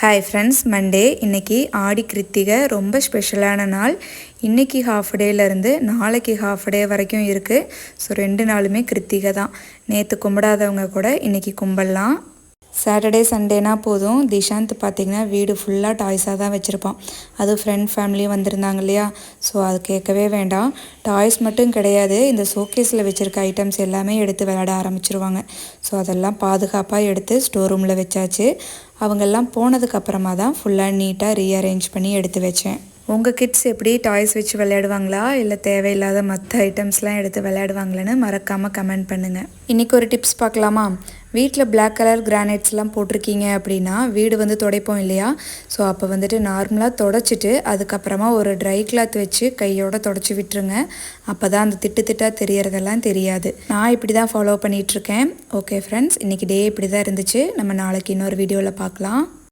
Hi friends, Monday இன்றைக்கி ஆடி கிருத்திகை ரொம்ப ஸ்பெஷலான நாள். இன்றைக்கி ஹாஃப் டேலேருந்து நாளைக்கு ஹாஃப் டே வரைக்கும் இருக்குது. ஸோ 2 நாளுமே கிருத்திகை தான். நேற்று கும்பிடாதவங்க கூட இன்றைக்கி கும்பிடலாம். சாட்டர்டே சண்டேனா போதும், திஷாந்த் பார்த்திங்கன்னா வீடு ஃபுல்லாக டாய்ஸாக தான் வச்சுருப்பான். அதுவும் ஃப்ரெண்ட் ஃபேமிலியும் வந்திருந்தாங்க இல்லையா, ஸோ அது கேட்கவே வேண்டாம். டாய்ஸ் மட்டும் கிடையாது, இந்த ஷோகேஸில் வச்சுருக்க ஐட்டம்ஸ் எல்லாமே எடுத்து விளையாட ஆரம்பிச்சிருவாங்க. ஸோ அதெல்லாம் பாதுகாப்பாக எடுத்து ஸ்டோர் ரூமில் வச்சாச்சு. அவங்கெல்லாம் போனதுக்கப்புறமா தான் ஃபுல்லாக நீட்டாக ரீஅரேஞ்ச் பண்ணி எடுத்து வச்சேன். உங்கள் கிட்ஸ் எப்படி டாய்ஸ் வச்சு விளையாடுவாங்களா, இல்லை தேவையில்லாத மற்ற ஐட்டம்ஸ்லாம் எடுத்து விளையாடுவாங்களான்னு மறக்காமல் கமெண்ட் பண்ணுங்கள். இன்றைக்கி ஒரு டிப்ஸ் பார்க்கலாமா? வீட்டில் பிளாக் கலர் கிரானைட்ஸ்லாம் போட்டிருக்கீங்க அப்படின்னா வீடு துடைப்போம் இல்லையா, ஸோ அப்போ நார்மலாக தொடச்சிட்டு அதுக்கப்புறமா ஒரு ட்ரை கிளாத் வச்சு கையோட தொடச்சி விட்டுருங்க. அப்போ தான் அந்த திட்டாக தெரியறதெல்லாம் தெரியாது. நான் இப்படி தான் ஃபாலோ பண்ணிகிட்ருக்கேன். ஓகே ஃப்ரெண்ட்ஸ், இன்றைக்கி டே இப்படி தான் இருந்துச்சு. நம்ம நாளைக்கு இன்னொரு வீடியோவில் பார்க்கலாம்.